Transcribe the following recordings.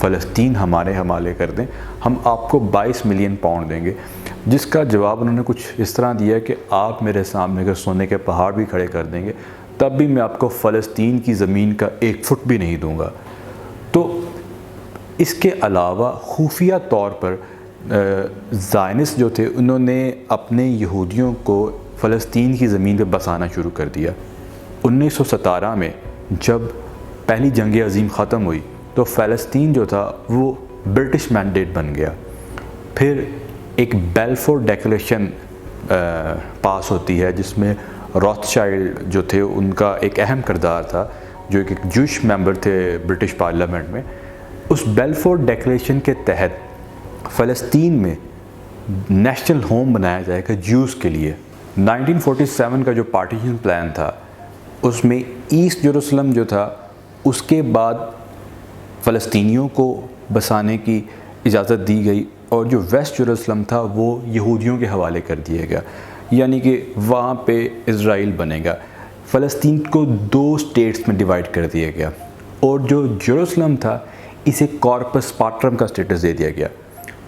فلسطین ہمارے حوالے کر دیں، ہم آپ کو 22 ملین پاؤنڈ دیں گے، جس کا جواب انہوں نے کچھ اس طرح دیا کہ آپ میرے سامنے اگر سونے کے پہاڑ بھی کھڑے کر دیں گے تب بھی میں آپ کو فلسطین کی زمین کا 1 فٹ بھی نہیں دوں گا۔ تو اس کے علاوہ خفیہ طور پر زائنسٹ جو تھے انہوں نے اپنے یہودیوں کو فلسطین کی زمین پہ بسانا شروع کر دیا۔ 1917 میں جب پہلی جنگ عظیم ختم ہوئی تو فلسطین جو تھا وہ برٹش مینڈیٹ بن گیا۔ پھر ایک بیلفور ڈیکلیریشن پاس ہوتی ہے جس میں روتھ شائلڈ جو تھے ان کا ایک اہم کردار تھا، جو ایک جوش ممبر تھے برٹش پارلیمنٹ میں۔ اس بیلفور ڈیکلیریشن کے تحت فلسطین میں نیشنل ہوم بنایا جائے گا جیوز کے لیے۔ 1947 کا جو پارٹیشن پلان تھا اس میں ایسٹ یروشلم جو تھا اس کے بعد فلسطینیوں کو بسانے کی اجازت دی گئی، اور جو ویسٹ یروشلم تھا وہ یہودیوں کے حوالے کر دیا گیا، یعنی کہ وہاں پہ اسرائیل بنے گا۔ فلسطین کو 2 اسٹیٹس میں ڈیوائیڈ کر دیا گیا، اور جو یروشلم تھا اسے کارپس پاٹرم کا سٹیٹس دے دیا گیا۔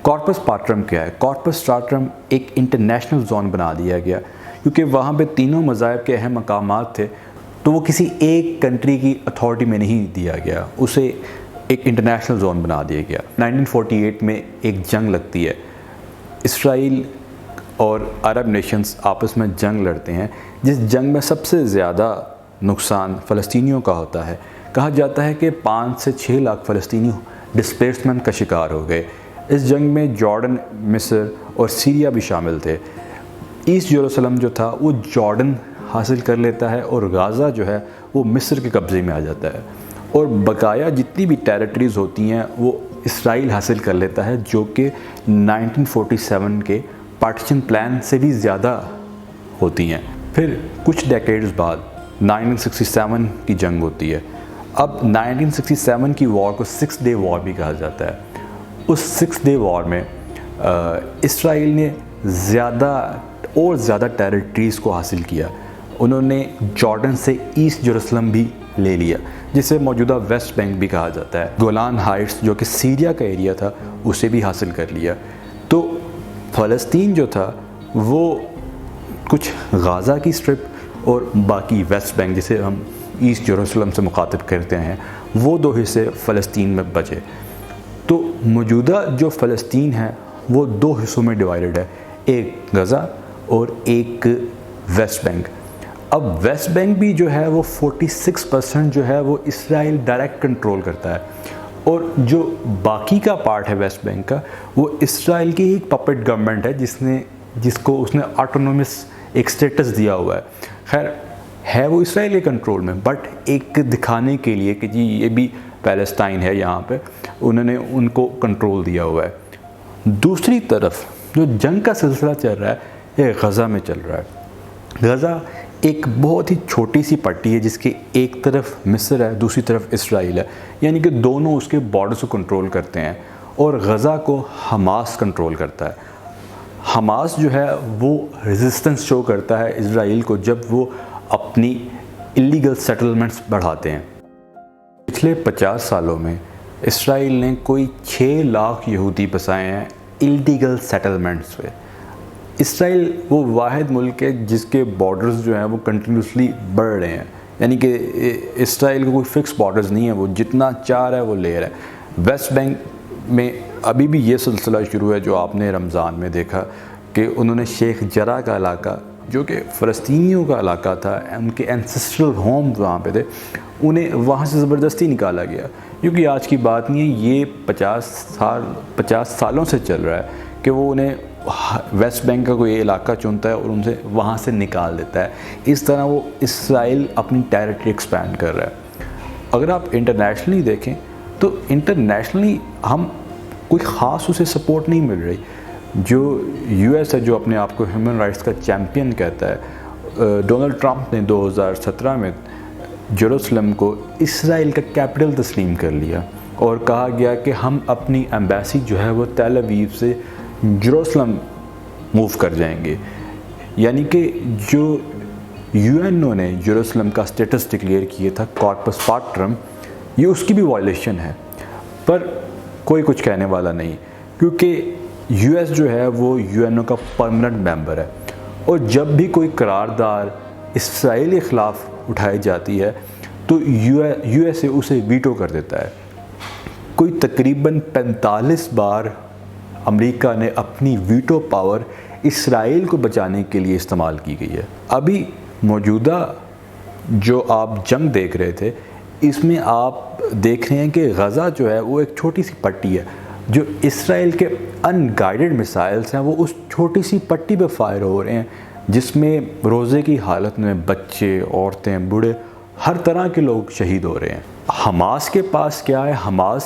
کارپس پاٹرم کیا ہے؟ کارپس پاٹرم ایک انٹرنیشنل زون بنا دیا گیا، کیونکہ وہاں پہ تینوں مذاہب کے اہم مقامات تھے، تو وہ کسی ایک کنٹری کی اتھارٹی میں نہیں دیا گیا، اسے ایک انٹرنیشنل زون بنا دیا گیا۔ 1948 میں ایک جنگ لگتی ہے، اسرائیل اور عرب نیشنز آپس میں جنگ لڑتے ہیں، جس جنگ میں سب سے زیادہ نقصان فلسطینیوں کا ہوتا ہے۔ کہا جاتا ہے کہ 5 سے 6 لاکھ فلسطینی ڈسپلیسمنٹ کا شکار ہو گئے۔ اس جنگ میں جارڈن، مصر اور سیریا بھی شامل تھے۔ ایسٹ یروشلم جو تھا وہ جارڈن حاصل کر لیتا ہے، اور غازہ جو ہے وہ مصر کے قبضے میں آ جاتا ہے، اور بقایا جتنی بھی ٹیریٹریز ہوتی ہیں وہ اسرائیل حاصل کر لیتا ہے، جو کہ 1947 کے پارٹیشن پلان سے بھی زیادہ ہوتی ہیں۔ پھر کچھ ڈیکیڈز بعد 1967 کی جنگ ہوتی ہے۔ اب 1967 کی وار کو 6 ڈے وار بھی کہا جاتا ہے۔ اس 6 ڈے وار میں اسرائیل نے زیادہ ٹیریٹریز کو حاصل کیا۔ انہوں نے جارڈن سے ایسٹ یروشلم بھی لے لیا، جسے موجودہ ویسٹ بینک بھی کہا جاتا ہے۔ گولان ہائٹس جو کہ سیریا کا ایریا تھا اسے بھی حاصل کر لیا۔ تو فلسطین جو تھا وہ کچھ غازہ کی اسٹرپ اور باقی ویسٹ بینک جسے ہم ایسٹ یروشلم سے مخاطب کرتے ہیں، وہ 2 حصے فلسطین میں بچے۔ تو موجودہ جو فلسطین ہے وہ 2 حصوں میں ڈیوائیڈڈ ہے، ایک غزہ اور ایک ویسٹ بینک۔ اب ویسٹ بینک بھی جو ہے وہ 46% جو ہے وہ اسرائیل ڈائریکٹ کنٹرول کرتا ہے، اور جو باقی کا پارٹ ہے ویسٹ بینک کا وہ اسرائیل کی ایک پپٹ گورنمنٹ ہے جس کو اس نے آٹونومس ایک سٹیٹس دیا ہوا ہے۔ خیر ہے وہ اسرائیل کے کنٹرول میں، بٹ ایک دکھانے کے لیے کہ جی یہ بھی پیلسٹائن ہے، یہاں پہ انہوں نے ان کو کنٹرول دیا ہوا ہے۔ دوسری طرف جو جنگ کا سلسلہ چل رہا ہے یہ غزہ میں چل رہا ہے۔ غزہ ایک بہت ہی چھوٹی سی پٹی ہے جس کے ایک طرف مصر ہے، دوسری طرف اسرائیل ہے، یعنی کہ دونوں اس کے بارڈرز کو کنٹرول کرتے ہیں، اور غزہ کو حماس کنٹرول کرتا ہے۔ حماس جو ہے وہ ریزسٹنس شو کرتا ہے اسرائیل کو جب وہ اپنی اللیگل سیٹلمنٹس بڑھاتے ہیں۔ پچھلے 50 سالوں میں اسرائیل نے کوئی 6 لاکھ یہودی بسائے ہیں اللیگل سیٹلمنٹس پہ۔ اسرائیل وہ واحد ملک ہے جس کے بارڈرز جو ہیں وہ کنٹینیوسلی بڑھ رہے ہیں، یعنی کہ اسرائیل کو کوئی فکس بارڈرز نہیں ہے، وہ جتنا چاہ رہا ہے وہ لے رہا ہے۔ ویسٹ بینک میں ابھی بھی یہ سلسلہ شروع ہے جو آپ نے رمضان میں دیکھا کہ انہوں نے شیخ جرح کا علاقہ جو کہ فلسطینیوں کا علاقہ تھا، ان کے اینسسٹرل ہوم وہاں پہ تھے، انہیں وہاں سے زبردستی نکالا گیا، کیونکہ آج کی بات نہیں ہے، یہ 50 سالوں سے چل رہا ہے کہ وہ انہیں ویسٹ بینک کا کوئی علاقہ چنتا ہے اور ان سے وہاں سے نکال دیتا ہے۔ اس طرح وہ اسرائیل اپنی ٹیریٹری ایکسپینڈ کر رہا ہے۔ اگر آپ انٹرنیشنلی دیکھیں تو انٹرنیشنلی ہم کوئی خاص اسے سپورٹ نہیں مل رہی۔ جو یو ایس ہے جو اپنے آپ کو ہیومن رائٹس کا چیمپئن کہتا ہے، ڈونلڈ ٹرمپ نے 2017 میں جیروسلم کو اسرائیل کا کیپٹل تسلیم کر لیا، اور کہا گیا کہ ہم اپنی ایمبیسی جو ہے وہ تیل اویو سے جیروسلم موو کر جائیں گے، یعنی کہ جو یو این او نے جیروسلم کا سٹیٹس ڈکلیئر کیا تھا کارپس پاٹرم، یہ اس کی بھی وائلیشن ہے۔ پر کوئی کچھ کہنے والا نہیں، کیونکہ یو ایس جو ہے وہ UN کا پرماننٹ ممبر ہے، اور جب بھی کوئی قرارداد اسرائیل کے خلاف اٹھائی جاتی ہے تو یو ایس اے اسے ویٹو کر دیتا ہے۔ کوئی تقریباً 45 بار امریکہ نے اپنی ویٹو پاور اسرائیل کو بچانے کے لیے استعمال کی گئی ہے۔ ابھی موجودہ جو آپ جنگ دیکھ رہے تھے، اس میں آپ دیکھ رہے ہیں کہ غزہ جو ہے وہ ایک چھوٹی سی پٹی ہے، جو اسرائیل کے ان گائیڈڈ میسائلز ہیں وہ اس چھوٹی سی پٹی پہ فائر ہو رہے ہیں، جس میں روزے کی حالت میں بچے، عورتیں، بوڑھے، ہر طرح کے لوگ شہید ہو رہے ہیں۔ حماس کے پاس کیا ہے؟ حماس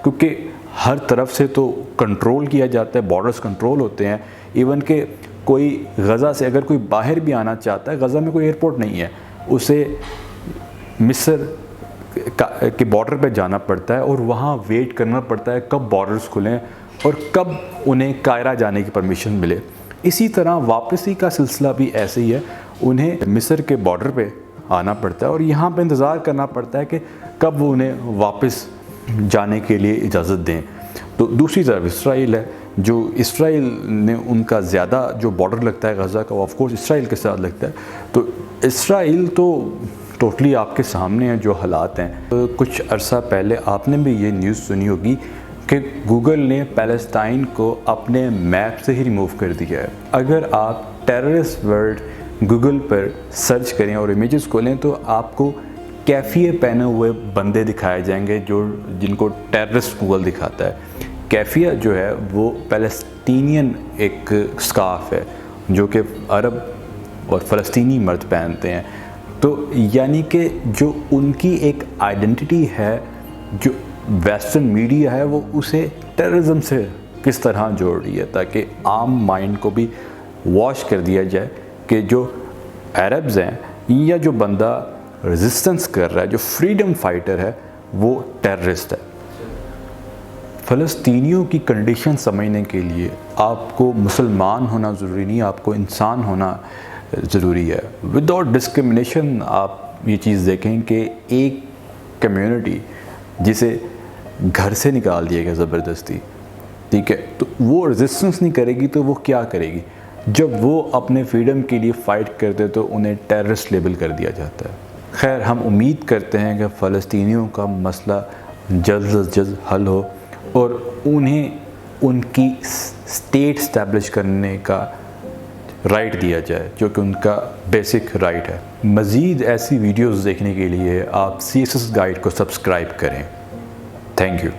کیونکہ ہر طرف سے تو کنٹرول کیا جاتا ہے، بارڈرز کنٹرول ہوتے ہیں، ایون کہ کوئی غزہ سے اگر کوئی باہر بھی آنا چاہتا ہے، غزہ میں کوئی ایئرپورٹ نہیں ہے، اسے مصر کے بارڈر پہ جانا پڑتا ہے اور وہاں ویٹ کرنا پڑتا ہے کب بارڈرز کھلیں اور کب انہیں قاہرہ جانے کی پرمیشن ملے۔ اسی طرح واپسی کا سلسلہ بھی ایسے ہی ہے، انہیں مصر کے بارڈر پہ آنا پڑتا ہے اور یہاں پہ انتظار کرنا پڑتا ہے کہ کب وہ انہیں واپس جانے کے لیے اجازت دیں۔ تو دوسری طرف اسرائیل ہے، جو اسرائیل نے ان کا زیادہ جو بارڈر لگتا ہے غزہ کا، وہ آف کورس اسرائیل کے ساتھ لگتا ہے۔ تو اسرائیل تو ٹوٹلی آپ کے سامنے ہیں جو حالات ہیں۔ کچھ عرصہ پہلے آپ نے بھی یہ نیوز سنی ہوگی کہ گوگل نے پیلسٹائن کو اپنے میپ سے ہی ریموو کر دیا ہے۔ اگر آپ ٹیررسٹ ورلڈ گوگل پر سرچ کریں اور امیجز کھولیں تو آپ کو کیفیے پہنے ہوئے بندے دکھائے جائیں گے جن کو ٹیررسٹ گوگل دکھاتا ہے۔ کیفیہ جو ہے وہ پیلسٹینین ایک سکارف ہے جو کہ عرب اور فلسطینی مرد پہنتے ہیں۔ تو یعنی کہ جو ان کی ایک آئیڈنٹی ہے، جو ویسٹرن میڈیا ہے وہ اسے ٹیررزم سے کس طرح جوڑ رہی ہے، تاکہ عام مائنڈ کو بھی واش کر دیا جائے کہ جو عربز ہیں یا جو بندہ ریزسٹنس کر رہا ہے، جو فریڈم فائٹر ہے، وہ ٹیررسٹ ہے۔ فلسطینیوں کی کنڈیشن سمجھنے کے لیے آپ کو مسلمان ہونا ضروری نہیں، آپ کو انسان ہونا ضروری ہے۔ وداؤٹ ڈسکرمنیشن آپ یہ چیز دیکھیں کہ ایک کمیونٹی جسے گھر سے نکال دیا گیا زبردستی، ٹھیک ہے، تو وہ ریزسٹنس نہیں کرے گی تو وہ کیا کرے گی؟ جب وہ اپنے فریڈم کے لیے فائٹ کرتے تو انہیں ٹیررسٹ لیبل کر دیا جاتا ہے۔ خیر، ہم امید کرتے ہیں کہ فلسطینیوں کا مسئلہ جلد از جلد حل ہو اور انہیں ان کی اسٹیٹ اسٹیبلش کرنے کا رائٹ دیا جائے، جو کہ ان کا بیسک رائٹ ہے۔ مزید ایسی ویڈیوز دیکھنے کے لیے آپ CSS گائیڈ کو سبسکرائب کریں۔ Thank you.